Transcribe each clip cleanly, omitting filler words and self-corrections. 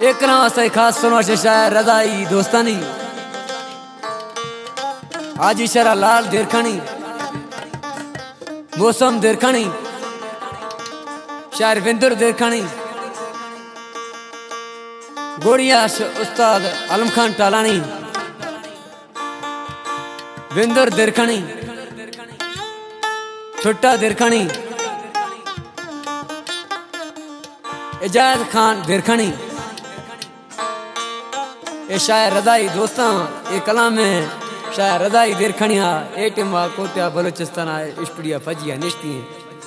एक वास्ते खास सुनो शायर रजाई दोस्तानी आज इशारा लाल देरखणी मौसम देरखणी शायर विंदुर देरखणी गोड़िया उस्ताद आलम खान टालानी विंदुर देरखणी छोटा देरखणी इजाज खान देरखणी ये शायर रजाई दोस्तां ये कलाम में शायर रजाई देरखणिया एटिमा कोटिया बलोचिस्तान स्टूडियो फजिया निश्ती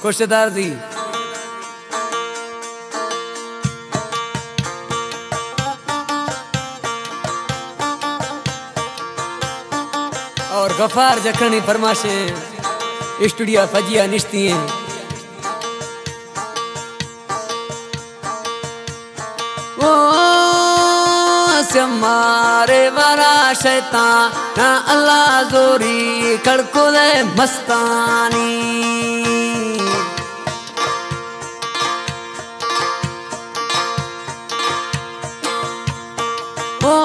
खुशदार दी और गफार जखनी फरमाशे स्टूडियो फजिया निश्ती मारे वारा शैतान ना अल्लाह जोरी कड़कुले मस्तानी ओ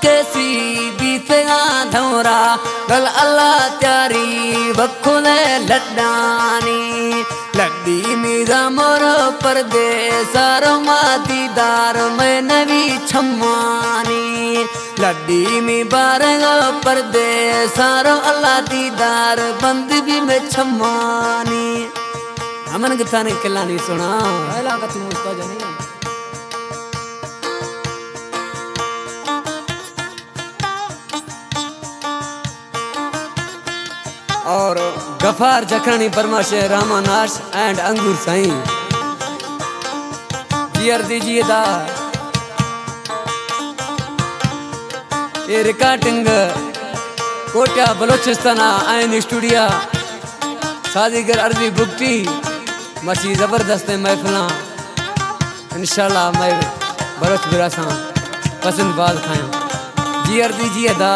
कैसी बीते धोरा गल अल्लाह त्यारी बखुले लड्डानी लड्डी मीरा मोर पर्दे सारमा दीदार में नवी छम्मानी लड्डी मी बारंग पर्दे सारो अल्लाह दीदार बंद भी में छम्मानी हमन गता ने किला नहीं सुना अला का तू उस्ताद नहीं और गफार जखनी परमाशे रामानाश एंड अंगूर साई जियर दीजिए दा ये रिकॉर्डिंग कोटा बलोचिस्तान आयन स्टूडियो सादीगर अर्जी बुकटी मसी जबरदस्त महफिला इंशाल्लाह मैं बलोच बिरासा पसंद बात खाया जियर दीजिए दा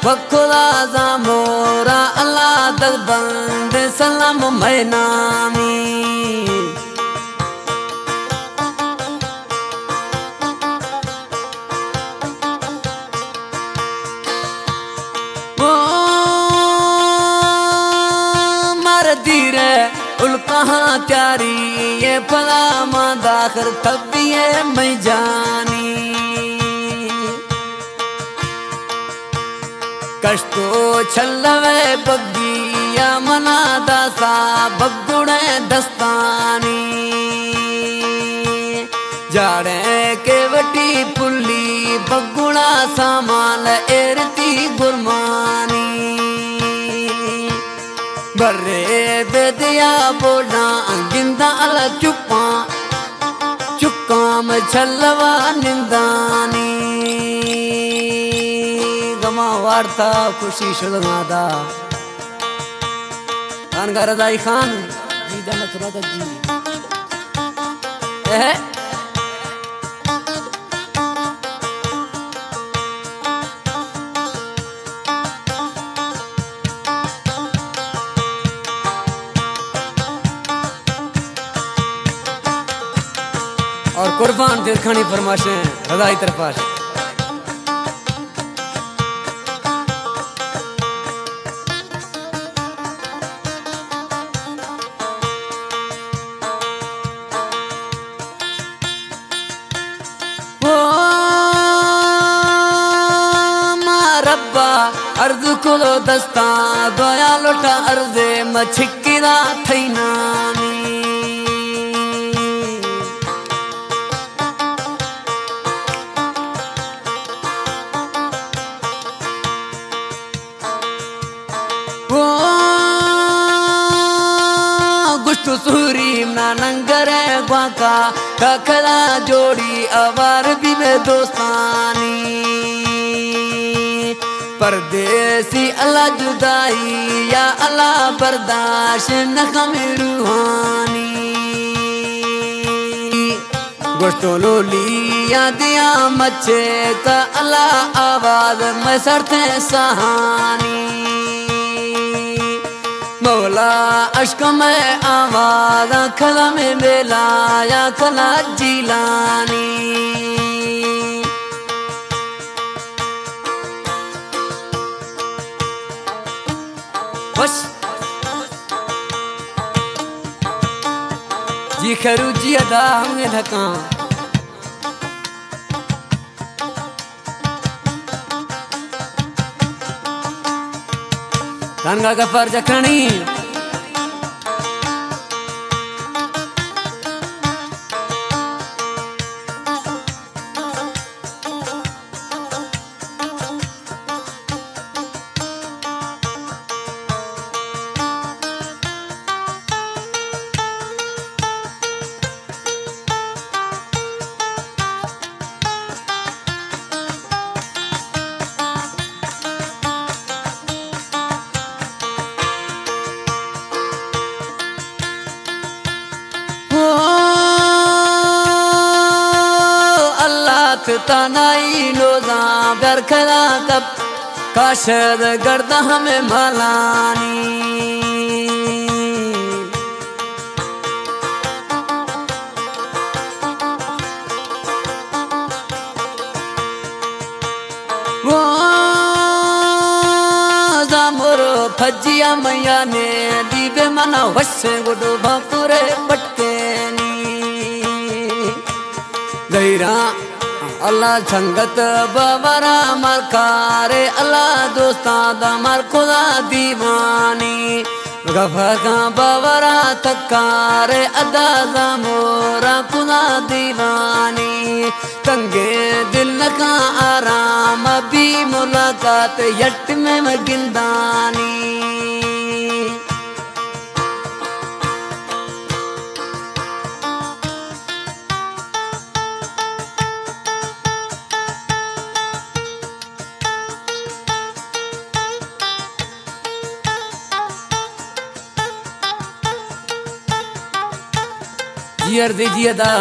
बखुला जामोरा अल्लाह दल बंद सलाम मैनामी ओ मार धीरे उल कहाँ त्यारी ये फला मां दाखर तबिए मैं जानी कष्टो छल्लवे बग्गिया मना दासा बग्गुड़े दस्तानी जाड़े के वटी पुल्ली बग्गुड़ा सामान एरती गुरमानी बर्रे बेदिया बोला गिंदा अल चुप्पा चुक्काम छल्लवा निंदानी वार्ता खुशी शुलमादा खान रजाई खान जी जन्नत रदत जी और कुर्बान देरखानी फरमाशे रजाई तरफाश अर्ज कुलो दस्ता दोया लोटा अर्जे मछिकिरा थैनानी ओ गुष्टु सुरीम ना नंगरे ग्वाका कखला जोड़ी अवार भी में दोस्तानी परदेसी अल्लाह जुदाई या अल्लाह बर्दाश्त न कमी रूहानी गोश्तों लिया दिया मचे का अल्लाह आवाज में सरते सहानी मौला अश्क में आवाज खला में बेलाया खला जिलानी बस जी खरू जी अदा हमें धका गंगा का फर्ज खणी तनाई लोजा बरखला कब काशद गर्दा हमें मलानी वो जामुरो फजिया मैया ने दीबे मना वश्य गुडो भापुरे पटकेनी गैरा अल्लाह संगत बाबरा मरकारे अल्लाह दोस्ताद मर खुदा दीवानी गफर का बाबरा तकारे अदा मोरा खुदा दीवानी तंगे दिल का आराम भी मुलाकात यट में मगिंदानी जियर दीजिए दा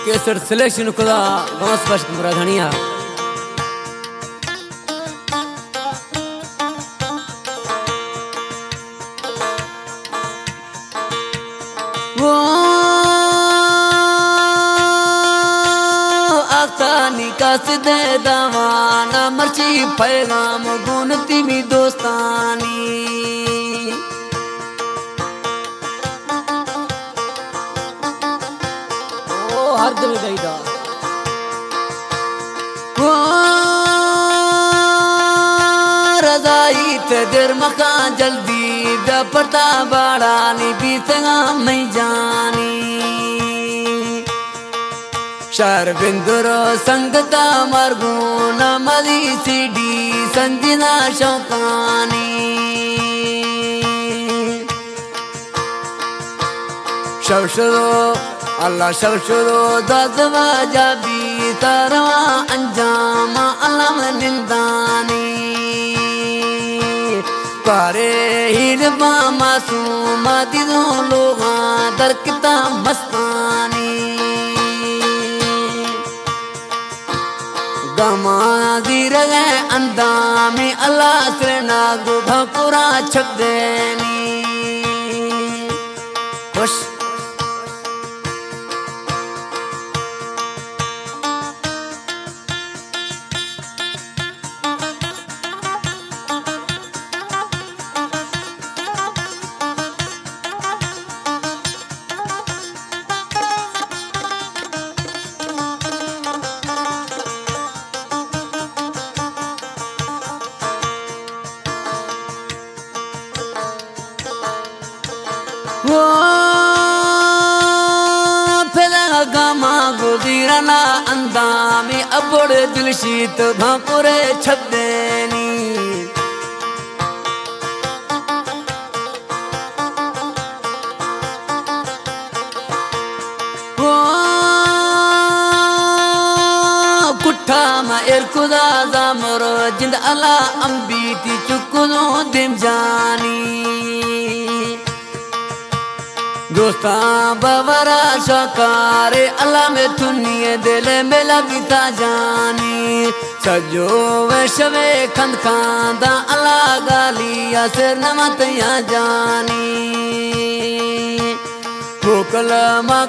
केसर सिलेक्शन खुदा गांस बश मुरा धनिया वो आसानी का सिदे दवाना मर्ची पैगाम गुनती भी दोस्तानी हर दिल गईदा वो रजाई ते देर मका जल्दी दपड़ता बड़ा नी बीतगा मैं जानी शर्बिंदुरो संगता मरगूना मदी सीडी संजना शौकानी शौशरो अल्लाह शौशरो ददवा जाबी तरवा अंजाम अलम निंदानी पारे हिरबा मासूम दिदों लोगा दरकता मस्तानी गमा दीर गए अंदामी अल्लाह श्रेना गो भकुरा छक देनी खुश वो फिर गमा गुजरना अंदामी अबड़ दिल शीत भापुरे छदेनी इरकुदा जामरो जिंद अला अंबीती चुकुनो दिम जानी दोस्ता बवरा शकारे अल्लाह में तुनिए दिल में लगिता जानी सजो वैशवे खंद खांदा अल्लाह गालिया सिर नमत या जानी भूकला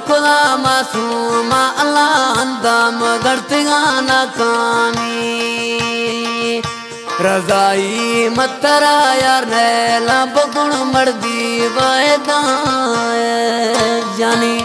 खुदा मासूमा अल्लाह अंदाम गड़तिगा नाकामी रजाई मतरा यार नैला बगुण मर्दी वायदा जानी।